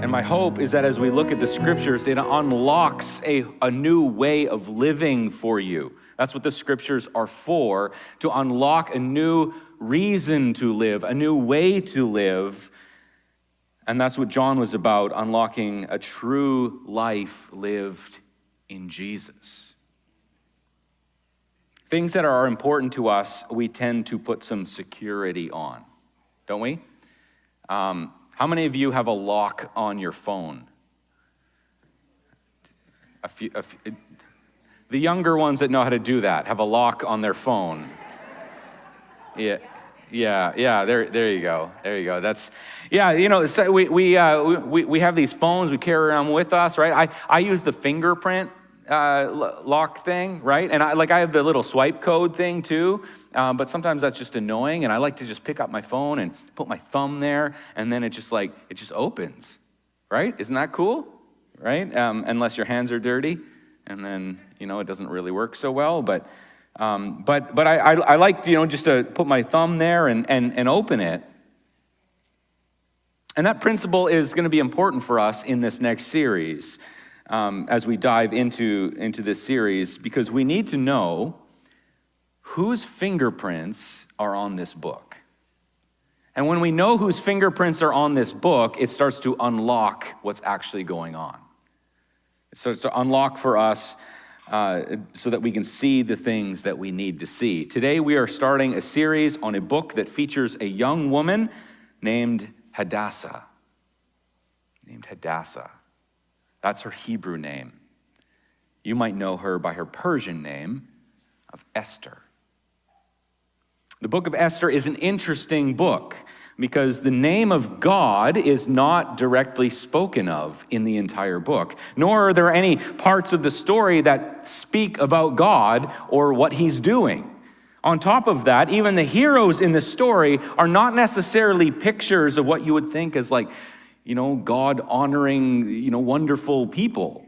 And my hope is that as we look at the scriptures, it unlocks a new way of living for you. That's what the scriptures are for, to unlock a new reason to live, a new way to live. And that's what John was about, unlocking a true life lived in Jesus. Things that are important to us, we tend to put some security on, don't we? How many of you have a lock on your phone? A few. The younger ones that know how to do that have a lock on their phone. Yeah. There you go. That's, so we have these phones we carry around with us, right? I use the fingerprint lock thing, right? And I have the little swipe code thing too, but sometimes that's just annoying, and I like to just pick up my phone and put my thumb there, and then it just opens, right? Isn't that cool, right? Unless your hands are dirty, and then, it doesn't really work so well, but I like, just to put my thumb there and open it. And that principle is going to be important for us in this next series, as we dive into this series, because we need to know whose fingerprints are on this book. And when we know whose fingerprints are on this book, it starts to unlock what's actually going on. It starts to unlock for us so that we can see the things that we need to see. Today we are starting a series on a book that features a young woman named Hadassah. That's her Hebrew name. You might know her by her Persian name of Esther. The Book of Esther is an interesting book because the name of God is not directly spoken of in the entire book, nor are there any parts of the story that speak about God or what he's doing. On top of that, even the heroes in the story are not necessarily pictures of what you would think as God honoring, wonderful people.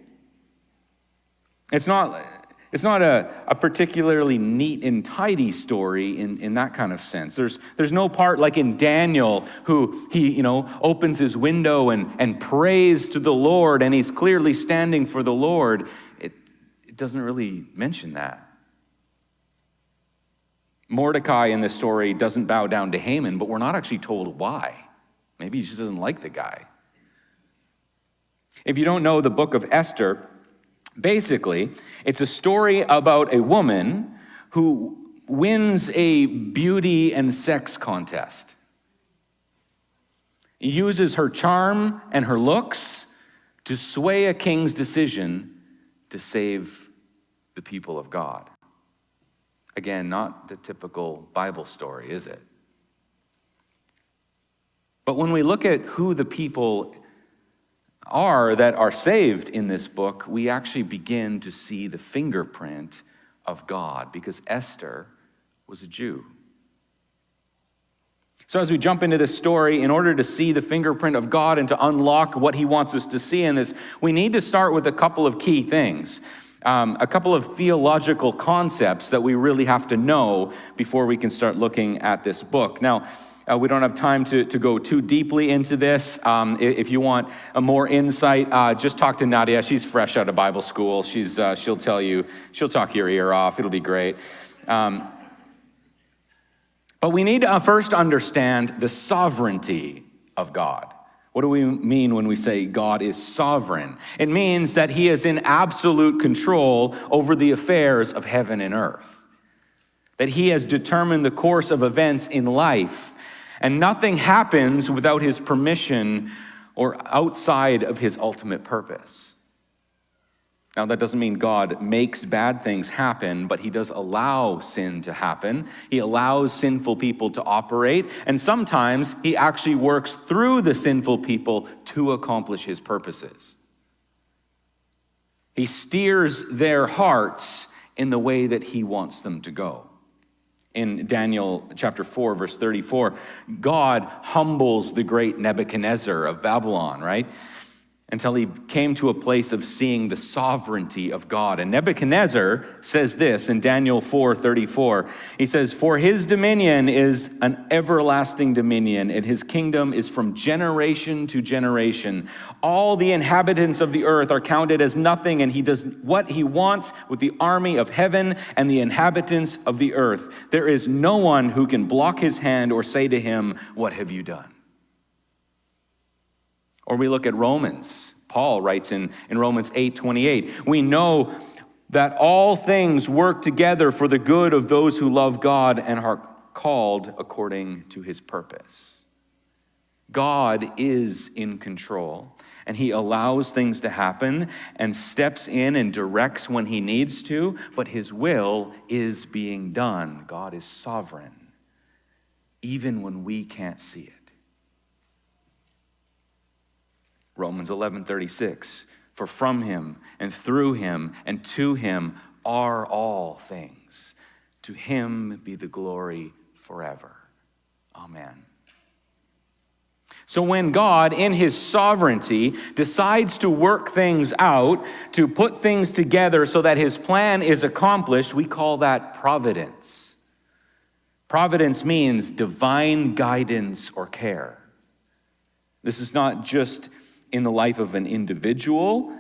It's not a particularly neat and tidy story in that kind of sense. There's no part like in Daniel who he, opens his window and prays to the Lord, and he's clearly standing for the Lord. It doesn't really mention that. Mordecai in this story doesn't bow down to Haman, but we're not actually told why. Maybe he just doesn't like the guy. If you don't know the Book of Esther, basically, it's a story about a woman who wins a beauty and sex contest. He uses her charm and her looks to sway a king's decision to save the people of God. Again, not the typical Bible story, is it? But when we look at who the people are that are saved in this book, we actually begin to see the fingerprint of God, because Esther was a Jew. So as we jump into this story, in order to see the fingerprint of God and to unlock what he wants us to see in this, we need to start with a couple of key things, a couple of theological concepts that we really have to know before we can start looking at this book. Now, we don't have time to go too deeply into this. If you want a more insight, just talk to Nadia. She's fresh out of Bible school. She'll tell you, she'll talk your ear off. It'll be great. But we need to first understand the sovereignty of God. What do we mean when we say God is sovereign? It means that he is in absolute control over the affairs of heaven and earth. That he has determined the course of events in life, and nothing happens without his permission or outside of his ultimate purpose. Now, that doesn't mean God makes bad things happen, but he does allow sin to happen. He allows sinful people to operate, and sometimes he actually works through the sinful people to accomplish his purposes. He steers their hearts in the way that he wants them to go. In Daniel chapter 4, verse 34, God humbles the great Nebuchadnezzar of Babylon, right? until he came to a place of seeing the sovereignty of God. And Nebuchadnezzar says this in Daniel 4:34. He says, "For his dominion is an everlasting dominion, and his kingdom is from generation to generation. All the inhabitants of the earth are counted as nothing, and he does what he wants with the army of heaven and the inhabitants of the earth. There is no one who can block his hand or say to him, 'What have you done?'" Or we look at Romans. Paul writes in Romans 8:28, "We know that all things work together for the good of those who love God and are called according to his purpose." God is in control, and he allows things to happen and steps in and directs when he needs to, but his will is being done. God is sovereign, even when we can't see it. Romans 11:36, "For from him and through him and to him are all things. To him be the glory forever. Amen." So when God, in his sovereignty, decides to work things out, to put things together so that his plan is accomplished, we call that providence. Providence means divine guidance or care. This is not just in the life of an individual,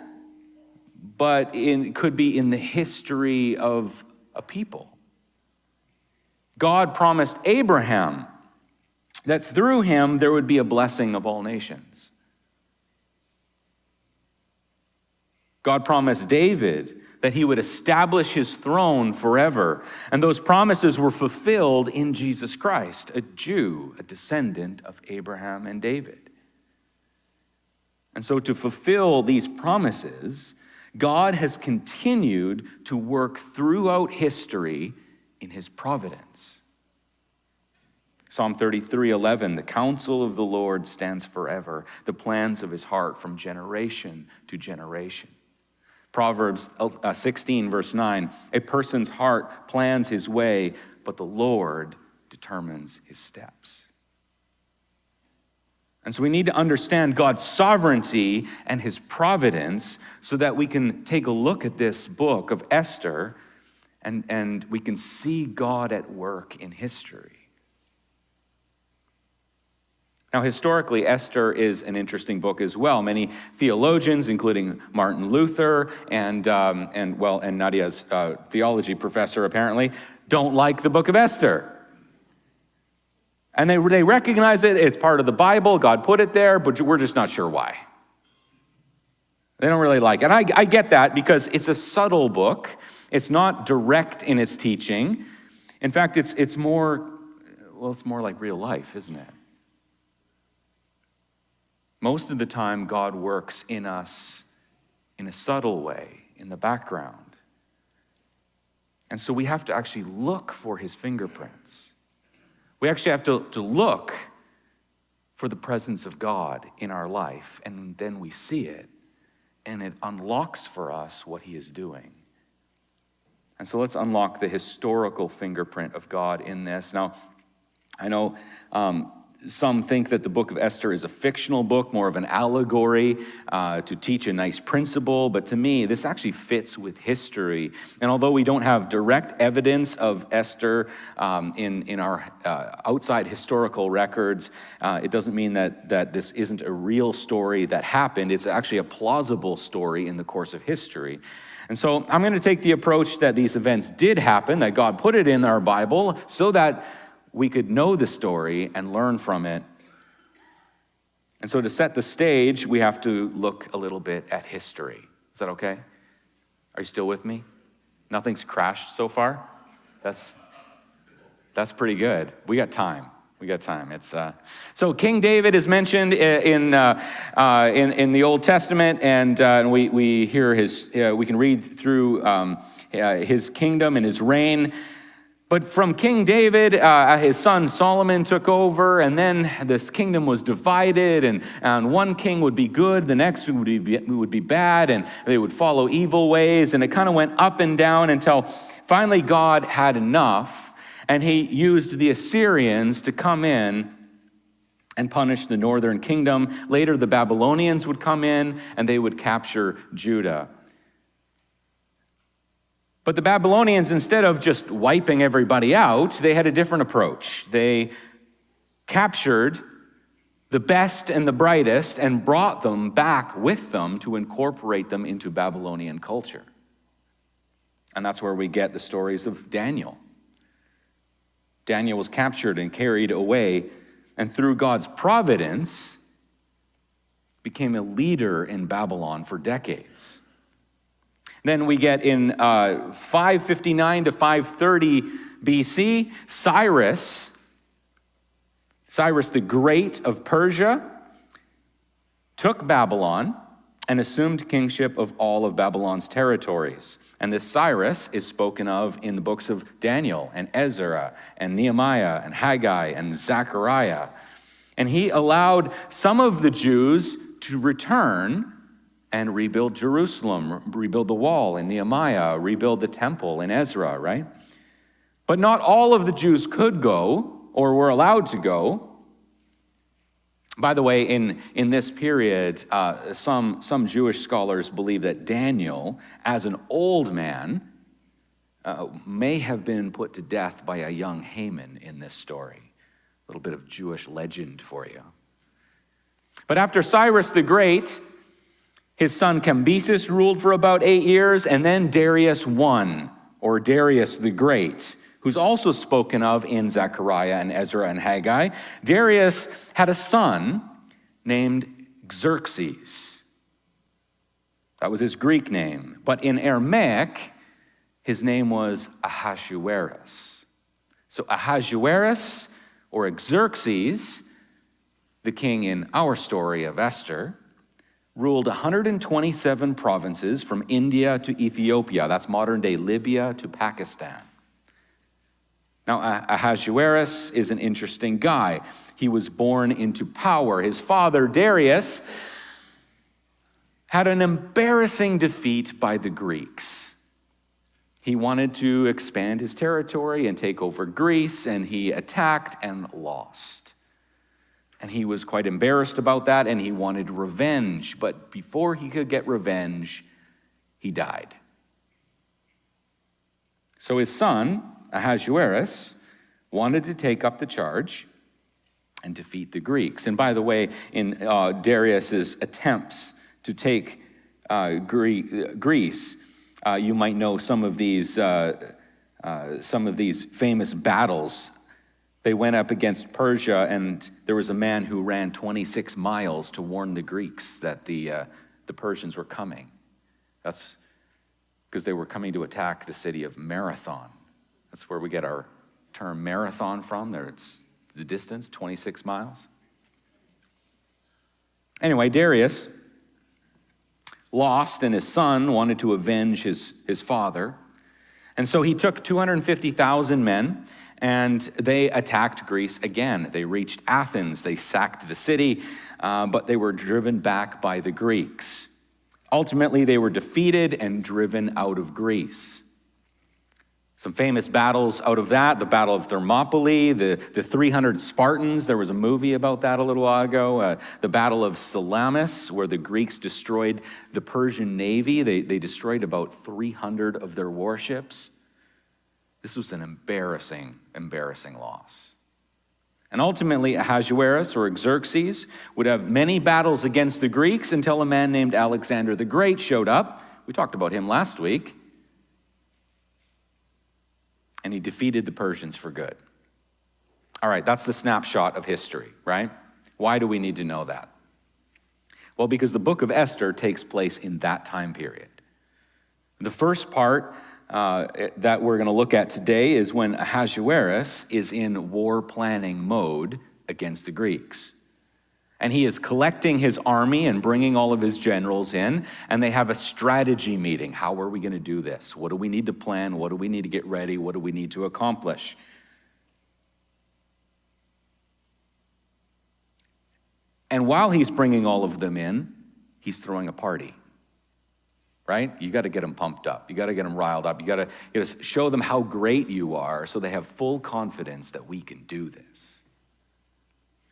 but it could be in the history of a people. God promised Abraham that through him there would be a blessing of all nations. God promised David that he would establish his throne forever, and those promises were fulfilled in Jesus Christ, a Jew, a descendant of Abraham and David. And so to fulfill these promises, God has continued to work throughout history in his providence. Psalm 33:11, "The counsel of the Lord stands forever, the plans of his heart from generation to generation." Proverbs 16, verse 9, "A person's heart plans his way, but the Lord determines his steps." And so we need to understand God's sovereignty and his providence so that we can take a look at this book of Esther and we can see God at work in history. Now, historically, Esther is an interesting book as well. Many theologians, including Martin Luther and Nadia's theology professor, apparently, don't like the book of Esther. And they recognize it, it's part of the Bible, God put it there, but we're just not sure why. They don't really like it. And I get that because it's a subtle book. It's not direct in its teaching. In fact, it's more like real life, isn't it? Most of the time, God works in us in a subtle way, in the background. And so we have to actually look for his fingerprints. We actually have to look for the presence of God in our life, and then we see it, and it unlocks for us what he is doing. And so let's unlock the historical fingerprint of God in this. Now, I know some think that the book of Esther is a fictional book, more of an allegory to teach a nice principle, but to me, this actually fits with history. And although we don't have direct evidence of Esther in our outside historical records, it doesn't mean that this isn't a real story that happened. It's actually a plausible story in the course of history. And so I'm going to take the approach that these events did happen, that God put it in our Bible so that we could know the story and learn from it. And so to set the stage, we have to look a little bit at history. Is that okay? Are you still with me? Nothing's crashed so far? That's pretty good. We got time. It's so King David is mentioned in the Old Testament, and we hear we can read through his kingdom and his reign. But from King David, his son Solomon took over, and then this kingdom was divided, and one king would be good, the next would be bad, and they would follow evil ways, and it kind of went up and down until finally God had enough, and he used the Assyrians to come in and punish the northern kingdom. Later, the Babylonians would come in and they would capture Judah. But the Babylonians, instead of just wiping everybody out, they had a different approach. They captured the best and the brightest and brought them back with them to incorporate them into Babylonian culture. And that's where we get the stories of Daniel. Daniel was captured and carried away, and through God's providence, became a leader in Babylon for decades. Then we get in 559 to 530 BC, Cyrus the Great of Persia took Babylon and assumed kingship of all of Babylon's territories. And this Cyrus is spoken of in the books of Daniel and Ezra and Nehemiah and Haggai and Zechariah. And he allowed some of the Jews to return and rebuild Jerusalem, rebuild the wall in Nehemiah, rebuild the temple in Ezra, right? But not all of the Jews could go or were allowed to go. By the way, in this period, some Jewish scholars believe that Daniel, as an old man, may have been put to death by a young Haman in this story. A little bit of Jewish legend for you. But after Cyrus the Great, his son Cambyses ruled for about 8 years, and then Darius I, or Darius the Great, who's also spoken of in Zechariah and Ezra and Haggai. Darius had a son named Xerxes. That was his Greek name. But in Aramaic, his name was Ahasuerus. So Ahasuerus, or Xerxes, the king in our story of Esther, ruled 127 provinces from India to Ethiopia. That's modern-day Libya to Pakistan. Now, Ahasuerus is an interesting guy. He was born into power. His father, Darius, had an embarrassing defeat by the Greeks. He wanted to expand his territory and take over Greece, and he attacked and lost. And he was quite embarrassed about that, and he wanted revenge. But before he could get revenge, he died. So his son, Ahasuerus, wanted to take up the charge and defeat the Greeks. And by the way, in Darius's attempts to take Greece, you might know some of these famous battles. They went up against Persia, and there was a man who ran 26 miles to warn the Greeks that the Persians were coming. That's because they were coming to attack the city of Marathon. That's where we get our term marathon from. There, it's the distance, 26 miles. Anyway, Darius lost, and his son wanted to avenge his father. And so he took 250,000 men, and they attacked Greece again. They reached Athens. They sacked the city, but they were driven back by the Greeks. Ultimately, they were defeated and driven out of Greece. Some famous battles out of that: the Battle of Thermopylae, the 300 Spartans. There was a movie about that a little while ago. The Battle of Salamis, where the Greeks destroyed the Persian navy. They destroyed about 300 of their warships. This was an embarrassing loss. And ultimately, Ahasuerus, or Xerxes, would have many battles against the Greeks until a man named Alexander the Great showed up. We talked about him last week. And he defeated the Persians for good. All right, that's the snapshot of history, right? Why do we need to know that? Well, because the book of Esther takes place in that time period. The first part that we're going to look at today is when Ahasuerus is in war planning mode against the Greeks. And he is collecting his army and bringing all of his generals in, and they have a strategy meeting. How are we going to do this? What do we need to plan? What do we need to get ready? What do we need to accomplish? And while he's bringing all of them in, he's throwing a party, right? You got to get them pumped up. You got to get them riled up. You got to show them how great you are so they have full confidence that we can do this.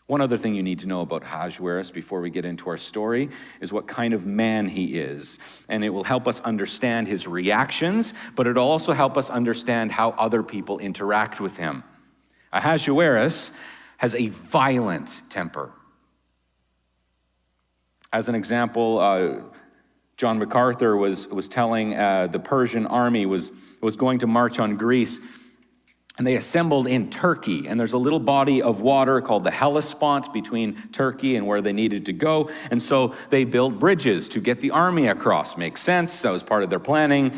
One other thing you need to know about Ahasuerus before we get into our story is what kind of man he is. And it will help us understand his reactions, but it'll also help us understand how other people interact with him. Ahasuerus has a violent temper. As an example, John MacArthur was telling the Persian army was going to march on Greece, and they assembled in Turkey, and there's a little body of water called the Hellespont between Turkey and where they needed to go, and so they built bridges to get the army across. Makes sense, that was part of their planning.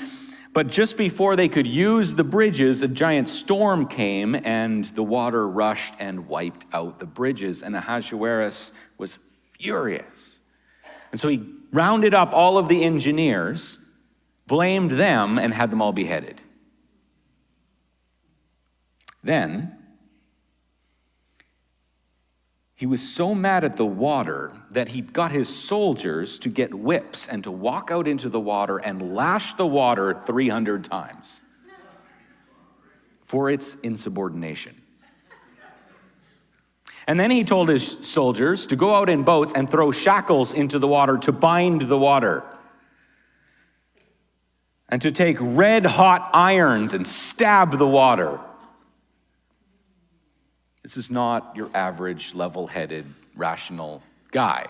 But just before they could use the bridges, a giant storm came, and the water rushed and wiped out the bridges, and Ahasuerus was furious. And so he rounded up all of the engineers, blamed them, and had them all beheaded. Then, he was so mad at the water that he got his soldiers to get whips and to walk out into the water and lash the water 300 times for its insubordination. And then he told his soldiers to go out in boats and throw shackles into the water to bind the water, and to take red-hot irons and stab the water. This is not your average level-headed, rational guy,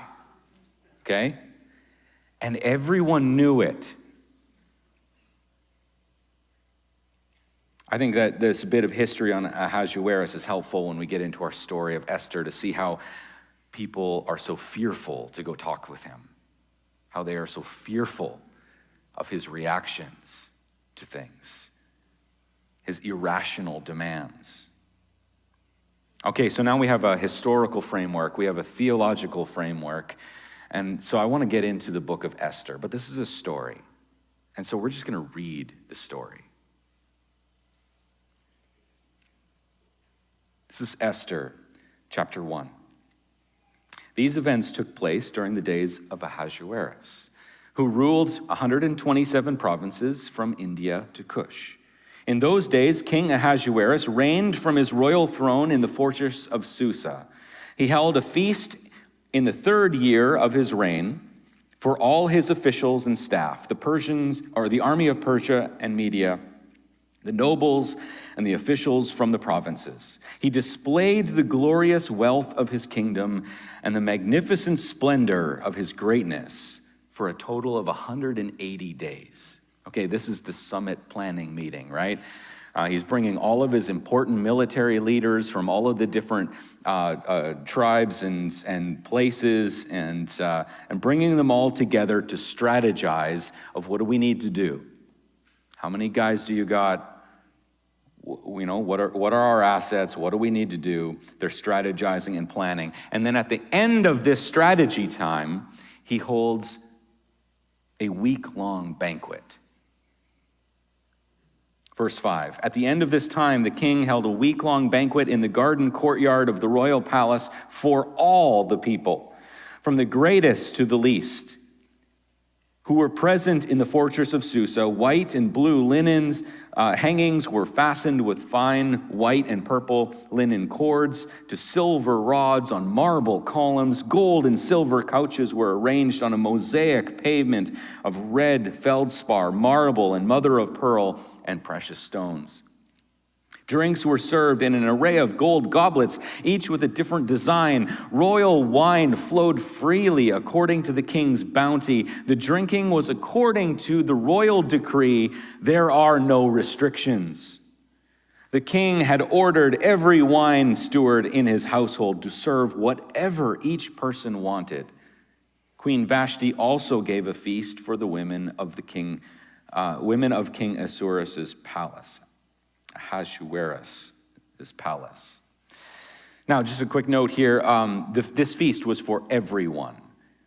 okay? And everyone knew it. I think that this bit of history on Ahasuerus is helpful when we get into our story of Esther to see how people are so fearful to go talk with him, how they are so fearful of his reactions to things, his irrational demands. Okay, so now we have a historical framework, we have a theological framework, and so I want to get into the book of Esther, but this is a story, and so we're just going to read the story. This is Esther, chapter 1. These events took place during the days of Ahasuerus, who ruled 127 provinces from India to Cush. In those days, King Ahasuerus reigned from his royal throne in the fortress of Susa. He held a feast in the 3rd year of his reign for all his officials and staff, the Persians, or the army of Persia and Media, the nobles and the officials from the provinces. He displayed the glorious wealth of his kingdom and the magnificent splendor of his greatness for a total of 180 days. Okay, this is the summit planning meeting, right? He's bringing all of his important military leaders from all of the different tribes and places and bringing them all together to strategize of what do we need to do? How many guys do you got? You know, what are our assets? What do we need to do? They're strategizing and planning. And then at the end of this strategy time, he holds a week-long banquet. Verse 5, at the end of this time, the king held a week-long banquet in the garden courtyard of the royal palace for all the people, from the greatest to the least, who were present in the fortress of Susa. White and blue linens hangings were fastened with fine white and purple linen cords to silver rods on marble columns. Gold and silver couches were arranged on a mosaic pavement of red feldspar, marble, and mother of pearl, and precious stones. Drinks were served in an array of gold goblets, each with a different design. Royal wine flowed freely according to the king's bounty. The drinking was according to the royal decree. There are no restrictions. The king had ordered every wine steward in his household to serve whatever each person wanted. Queen Vashti also gave a feast for the women of King Ahasuerus' palace. Ahasuerus' palace. Now, just a quick note here. This feast was for everyone.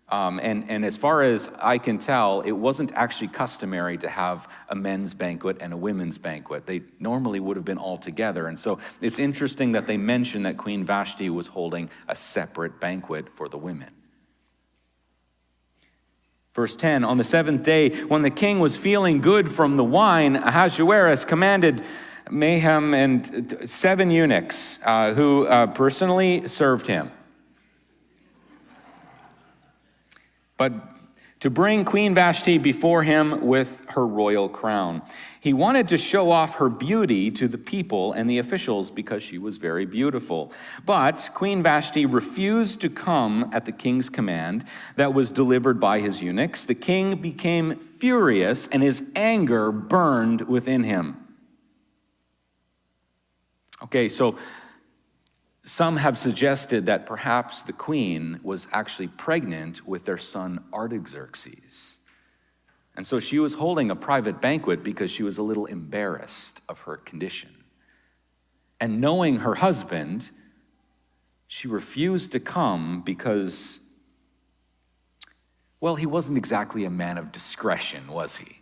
And as far as I can tell, it wasn't actually customary to have a men's banquet and a women's banquet. They normally would have been all together. And so it's interesting that they mention that Queen Vashti was holding a separate banquet for the women. Verse 10, on the 7th day, when the king was feeling good from the wine, Ahasuerus commanded Mayhem and 7 eunuchs who personally served him. but to bring Queen Vashti before him with her royal crown. He wanted to show off her beauty to the people and the officials because she was very beautiful. But Queen Vashti refused to come at the king's command that was delivered by his eunuchs. The king became furious, and his anger burned within him. Okay, so some have suggested that perhaps the queen was actually pregnant with their son Artaxerxes. And so she was holding a private banquet because she was a little embarrassed of her condition. And knowing her husband, she refused to come because, well, he wasn't exactly a man of discretion, was he?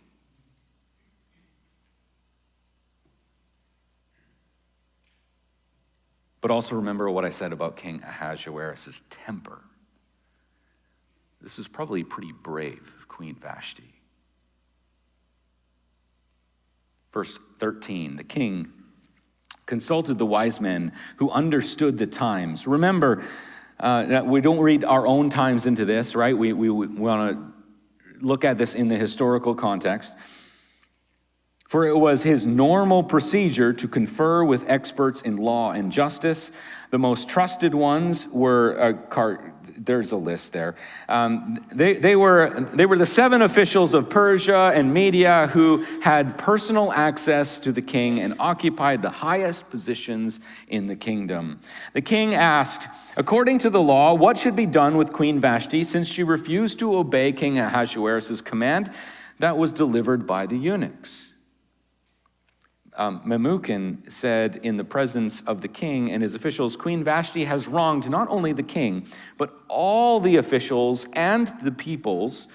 But also remember what I said about King Ahasuerus' temper. This was probably pretty brave of Queen Vashti. Verse 13, the king consulted the wise men who understood the times. Remember, we don't read our own times into this, right? We want to look at this in the historical context. For it was his normal procedure to confer with experts in law and justice. The most trusted ones were, there's a list there. They were the 7 officials of Persia and Media who had personal access to the king and occupied the highest positions in the kingdom. The king asked, according to the law, what should be done with Queen Vashti since she refused to obey King Ahasuerus' command that was delivered by the eunuchs? Memucan said in the presence of the king and his officials, Queen Vashti has wronged not only the king, but all the officials and the peoples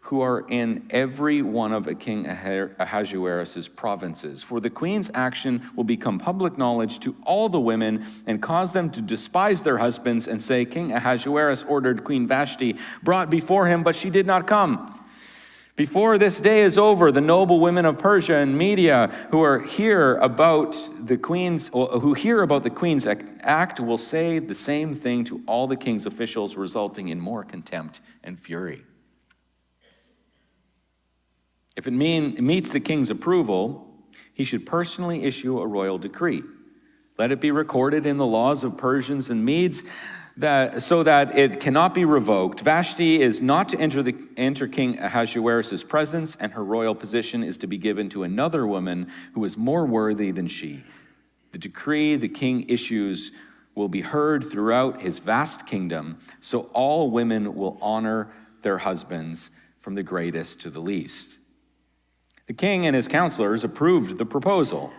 who are in every one of King Ahasuerus' provinces. For the queen's action will become public knowledge to all the women and cause them to despise their husbands and say, King Ahasuerus ordered Queen Vashti brought before him, but she did not come. Before this day is over, the noble women of Persia and Media who hear about the queen's act will say the same thing to all the king's officials, resulting in more contempt and fury. If it meets the king's approval, he should personally issue a royal decree. Let it be recorded in the laws of Persians and Medes so that it cannot be revoked. Vashti is not to enter King Ahasuerus' presence, and her royal position is to be given to another woman who is more worthy than she. The decree the king issues will be heard throughout his vast kingdom, so all women will honor their husbands from the greatest to the least. The king and his counselors approved the proposal,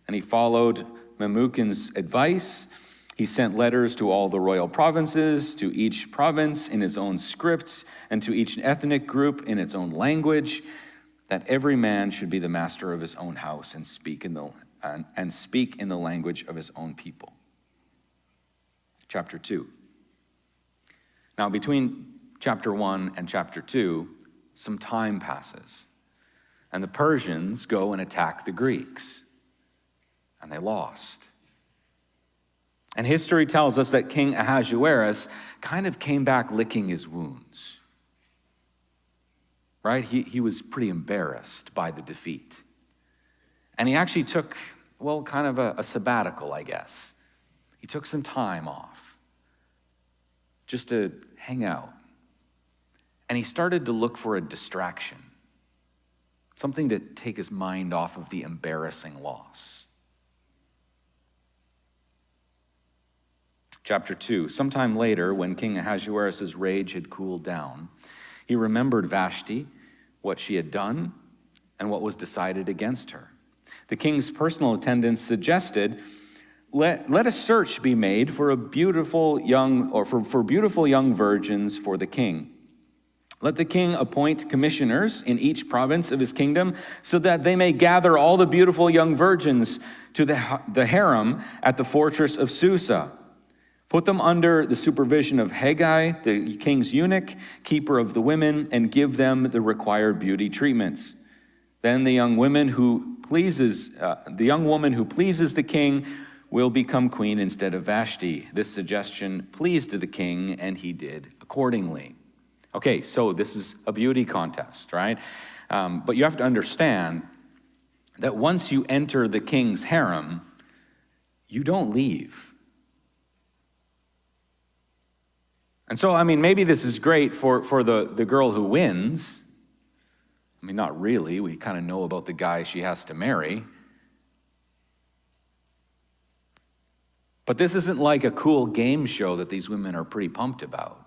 and he followed Memucan's advice. He sent letters to all the royal provinces, to each province in its own script, and to each ethnic group in its own language, that every man should be the master of his own house and speak in the language of his own people. Chapter 2. Now, between chapter 1 and chapter 2, some time passes, and the Persians go and attack the Greeks, and they lost. And history tells us that King Ahasuerus kind of came back licking his wounds, right? He was pretty embarrassed by the defeat. And he actually took, kind of a sabbatical, I guess. He took some time off just to hang out. And he started to look for a distraction, something to take his mind off of the embarrassing loss. Chapter 2, sometime later, when King Ahasuerus' rage had cooled down, he remembered Vashti, what she had done, and what was decided against her. The king's personal attendants suggested, let a search be made for beautiful young virgins for the king. Let the king appoint commissioners in each province of his kingdom so that they may gather all the beautiful young virgins to the harem at the fortress of Susa. Put them under the supervision of Haggai, the king's eunuch, keeper of the women, and give them the required beauty treatments. Then the young woman who pleases the king will become queen instead of Vashti. This suggestion pleased the king, and he did accordingly. Okay, so this is a beauty contest, right? But you have to understand that once you enter the king's harem, you don't leave. And so, maybe this is great for the girl who wins. Not really. We kind of know about the guy she has to marry. But this isn't like a cool game show that these women are pretty pumped about.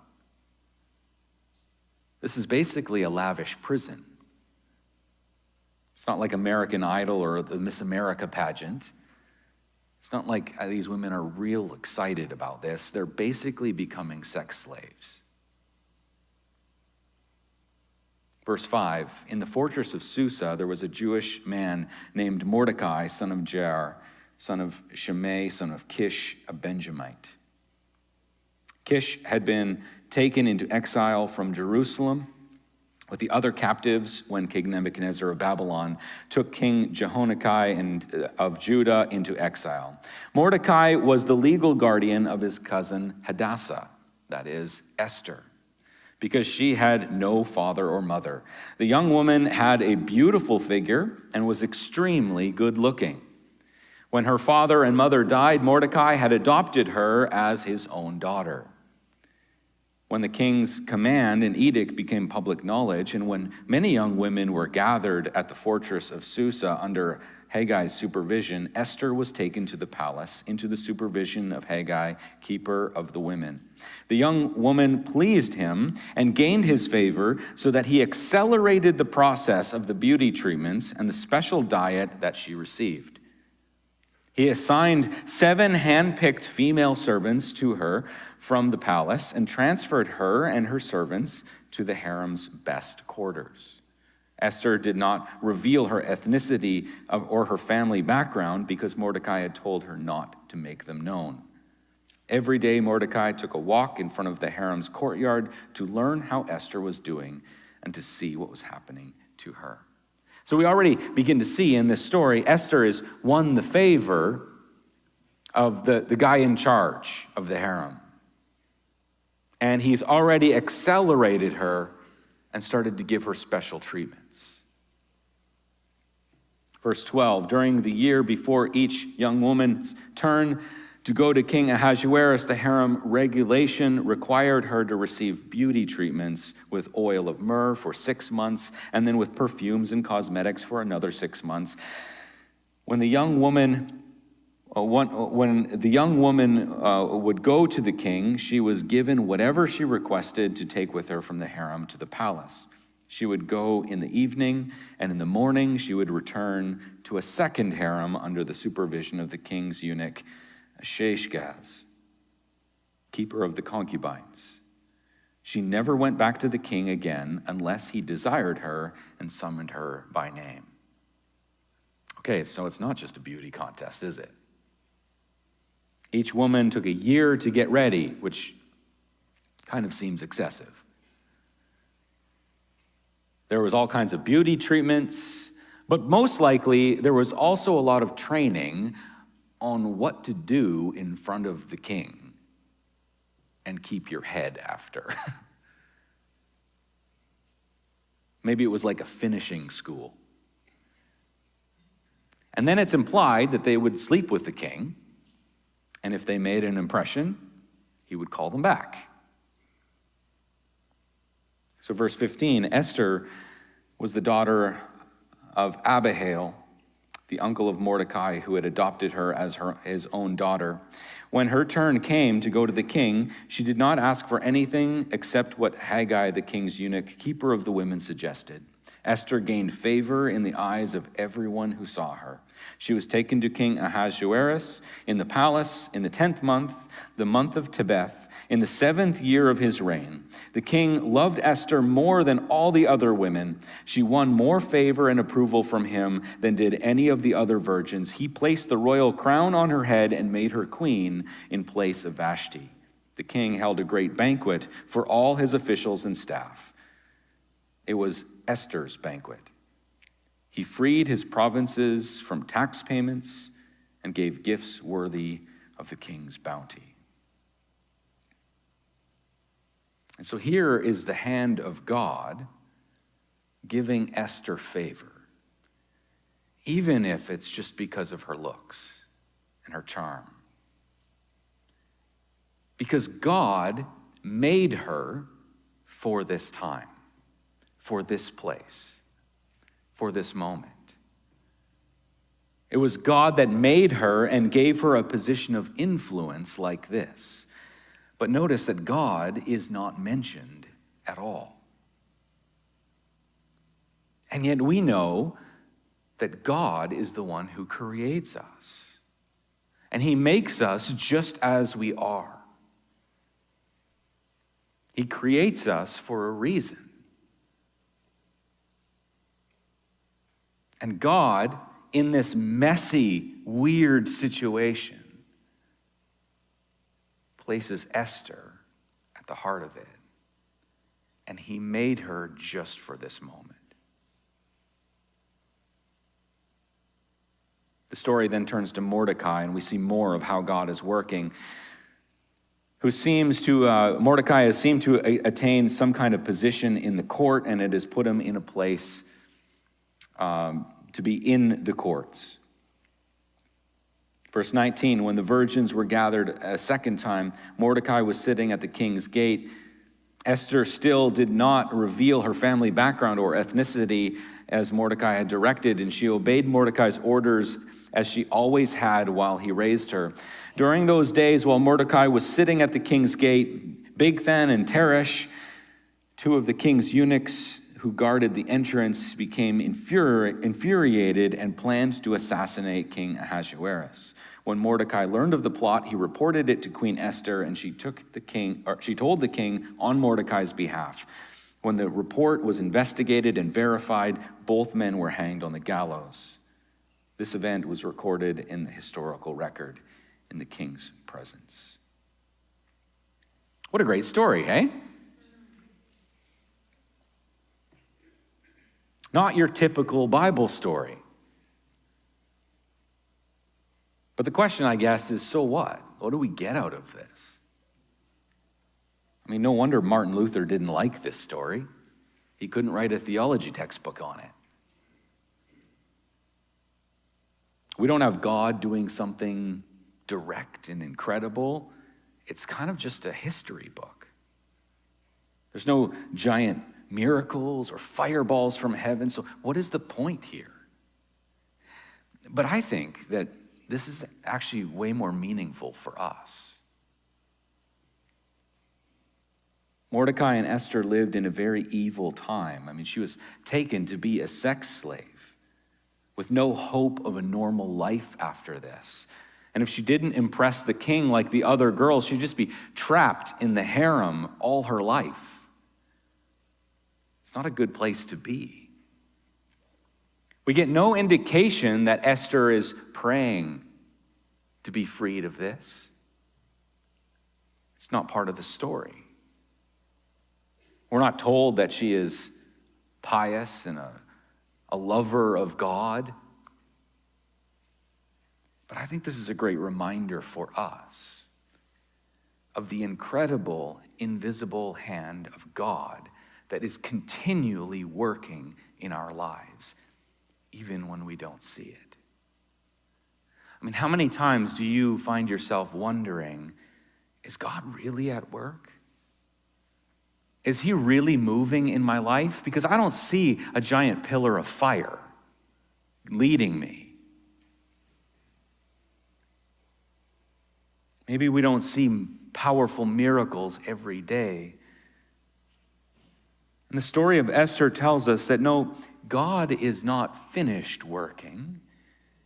This is basically a lavish prison. It's not like American Idol or the Miss America pageant. It's not like these women are real excited about this. They're basically becoming sex slaves. Verse 5, in the fortress of Susa, there was a Jewish man named Mordecai, son of Jair, son of Shimei, son of Kish, a Benjamite. Kish had been taken into exile from Jerusalem with the other captives when King Nebuchadnezzar of Babylon took King Jehonaiah of Judah into exile. Mordecai was the legal guardian of his cousin Hadassah, that is, Esther, because she had no father or mother. The young woman had a beautiful figure and was extremely good-looking. When her father and mother died, Mordecai had adopted her as his own daughter. When the king's command and edict became public knowledge, and when many young women were gathered at the fortress of Susa under Haggai's supervision, Esther was taken to the palace into the supervision of Haggai, keeper of the women. The young woman pleased him and gained his favor so that he accelerated the process of the beauty treatments and the special diet that she received. He assigned 7 hand-picked female servants to her from the palace and transferred her and her servants to the harem's best quarters. Esther did not reveal her ethnicity or her family background because Mordecai had told her not to make them known. Every day, Mordecai took a walk in front of the harem's courtyard to learn how Esther was doing and to see what was happening to her. So we already begin to see in this story, Esther has won the favor of the guy in charge of the harem. And he's already accelerated her and started to give her special treatments. Verse 12, during the year before each young woman's turn to go to King Ahasuerus, the harem regulation required her to receive beauty treatments with oil of myrrh for 6 months, and then with perfumes and cosmetics for another 6 months. When the young woman would go to the king, she was given whatever she requested to take with her from the harem to the palace. She would go in the evening, and in the morning she would return to a second harem under the supervision of the king's eunuch, Sheshgaz, keeper of the concubines. She never went back to the king again unless he desired her and summoned her by name. Okay, so it's not just a beauty contest, is it? Each woman took a year to get ready, which kind of seems excessive. There was all kinds of beauty treatments, but most likely there was also a lot of training on what to do in front of the king and keep your head after. Maybe it was like a finishing school. And then it's implied that they would sleep with the king, and if they made an impression, he would call them back. So verse 15, Esther was the daughter of Abihail, the uncle of Mordecai, who had adopted her as his own daughter. When her turn came to go to the king, she did not ask for anything except what Haggai, the king's eunuch, keeper of the women, suggested. Esther gained favor in the eyes of everyone who saw her. She was taken to King Ahasuerus in the palace in the 10th month, the month of Tebeth, in the 7th year of his reign. The king loved Esther more than all the other women. She won more favor and approval from him than did any of the other virgins. He placed the royal crown on her head and made her queen in place of Vashti. The king held a great banquet for all his officials and staff. It was Esther's banquet. He freed his provinces from tax payments and gave gifts worthy of the king's bounty. And so here is the hand of God giving Esther favor, even if it's just because of her looks and her charm. Because God made her for this time, for this place, for this moment. It was God that made her and gave her a position of influence like this. But notice that God is not mentioned at all. And yet we know that God is the one who creates us. And he makes us just as we are. He creates us for a reason. And God, in this messy, weird situation, places Esther at the heart of it. And he made her just for this moment. The story then turns to Mordecai, and we see more of how God is working. Mordecai has seemed to attain some kind of position in the court, and it has put him in a place to be in the courts. Verse 19, when the virgins were gathered a second time, Mordecai was sitting at the king's gate. Esther still did not reveal her family background or ethnicity as Mordecai had directed, and she obeyed Mordecai's orders as she always had while he raised her. During those days, while Mordecai was sitting at the king's gate, Bigthan and Teresh, two of the king's eunuchs who guarded the entrance, became infuriated and planned to assassinate King Ahasuerus. When Mordecai learned of the plot, he reported it to Queen Esther, and she told the king on Mordecai's behalf. When the report was investigated and verified, both men were hanged on the gallows. This event was recorded in the historical record in the king's presence. What a great story, eh? Not your typical Bible story. But the question, I guess, is so what? What do we get out of this? I mean, no wonder Martin Luther didn't like this story. He couldn't write a theology textbook on it. We don't have God doing something direct and incredible. It's kind of just a history book. There's no giant miracles or fireballs from heaven. So what is the point here? But I think that this is actually way more meaningful for us. Mordecai and Esther lived in a very evil time. I mean, she was taken to be a sex slave with no hope of a normal life after this. And if she didn't impress the king like the other girls, she'd just be trapped in the harem all her life. It's not a good place to be. We get no indication that Esther is praying to be freed of this. It's not part of the story. We're not told that she is pious and a lover of God. But I think this is a great reminder for us of the incredible, invisible hand of God that is continually working in our lives, even when we don't see it. I mean, how many times do you find yourself wondering, is God really at work? Is he really moving in my life? Because I don't see a giant pillar of fire leading me. Maybe we don't see powerful miracles every day. And the story of Esther tells us that no, God is not finished working.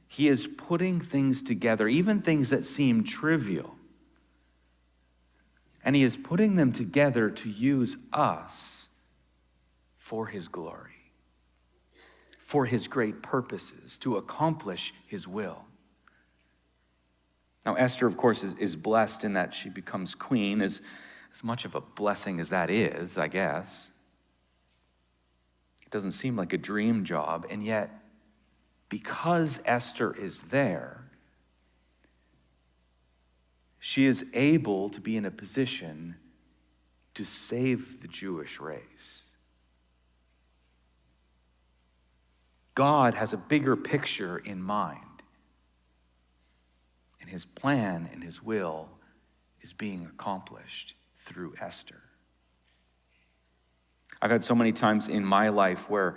He is putting things together, even things that seem trivial. And he is putting them together to use us for his glory, for his great purposes, to accomplish his will. Now, Esther, of course, is blessed in that she becomes queen, as much of a blessing as that is, I guess. It doesn't seem like a dream job, and yet, because Esther is there, she is able to be in a position to save the Jewish race. God has a bigger picture in mind, and his plan and his will is being accomplished through Esther. I've had so many times in my life where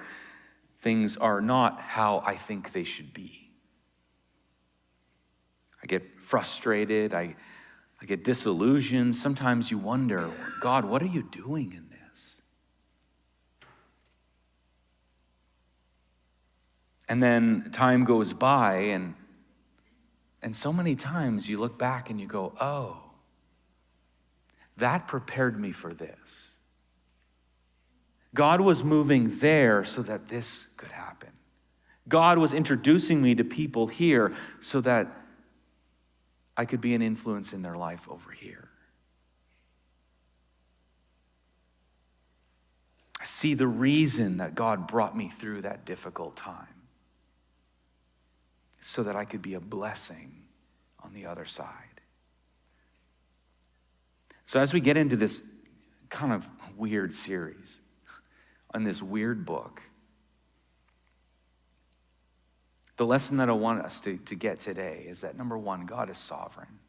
things are not how I think they should be. I get frustrated, I get disillusioned. Sometimes you wonder, God, what are you doing in this? And then time goes by, and so many times you look back and you go, oh, that prepared me for this. God was moving there so that this could happen. God was introducing me to people here so that I could be an influence in their life over here. I see the reason that God brought me through that difficult time so that I could be a blessing on the other side. So as we get into this kind of weird series, on this weird book, the lesson that I want us to get today is that, number one, God is sovereign.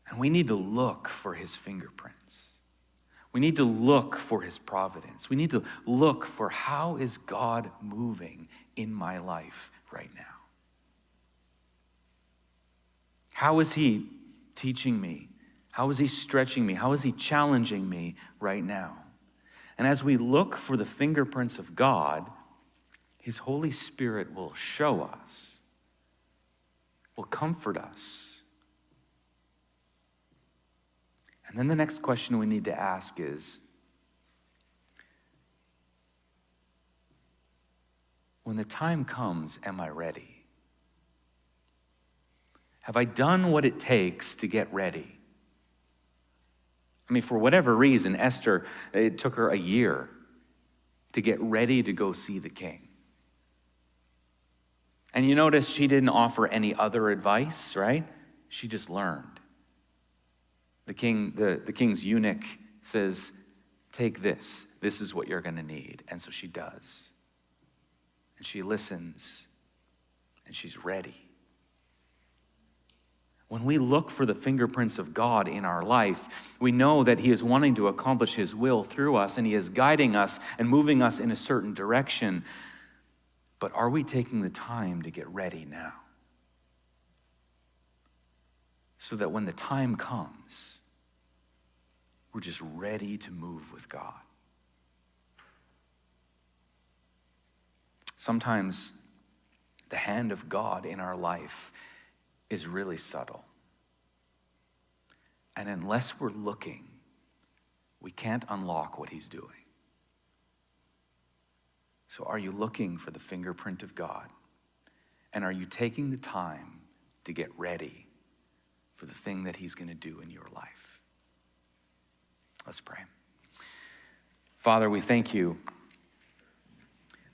And we need to look for his fingerprints. We need to look for his providence. We need to look for how is God moving in my life right now? How is he teaching me? How is he stretching me? How is he challenging me right now? And as we look for the fingerprints of God, his Holy Spirit will show us, will comfort us. And then the next question we need to ask is, when the time comes, am I ready? Have I done what it takes to get ready? I mean, for whatever reason, Esther, it took her a year to get ready to go see the king. And you notice she didn't offer any other advice, right? She just learned. The king's eunuch says, take this. This is what you're going to need. And so she does. And she listens. And she's ready. When we look for the fingerprints of God in our life, we know that he is wanting to accomplish his will through us, and he is guiding us and moving us in a certain direction. But are we taking the time to get ready now? So that when the time comes, we're just ready to move with God. Sometimes the hand of God in our life is really subtle. And unless we're looking, we can't unlock what he's doing. So are you looking for the fingerprint of God? And are you taking the time to get ready for the thing that he's going to do in your life? Let's pray. Father, we thank you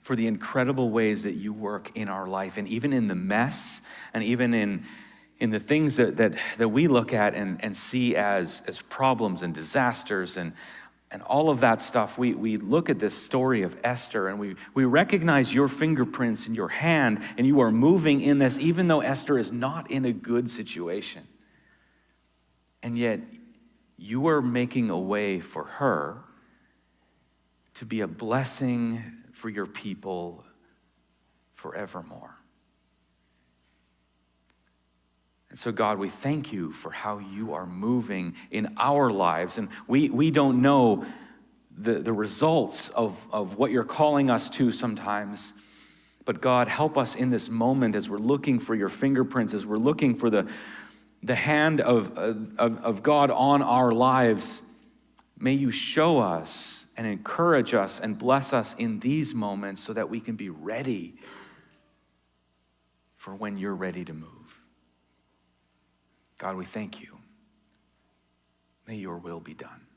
for the incredible ways that you work in our life, and even in the mess, and even in the things that we look at and see as problems and disasters and all of that stuff. We look at this story of Esther, and we recognize your fingerprints in your hand, and you are moving in this, even though Esther is not in a good situation. And yet, you are making a way for her to be a blessing for your people forevermore. And so, God, we thank you for how you are moving in our lives. And we don't know the results of what you're calling us to sometimes. But God, help us in this moment as we're looking for your fingerprints, as we're looking for the hand of God on our lives. May you show us and encourage us and bless us in these moments so that we can be ready for when you're ready to move. God, we thank you. May your will be done.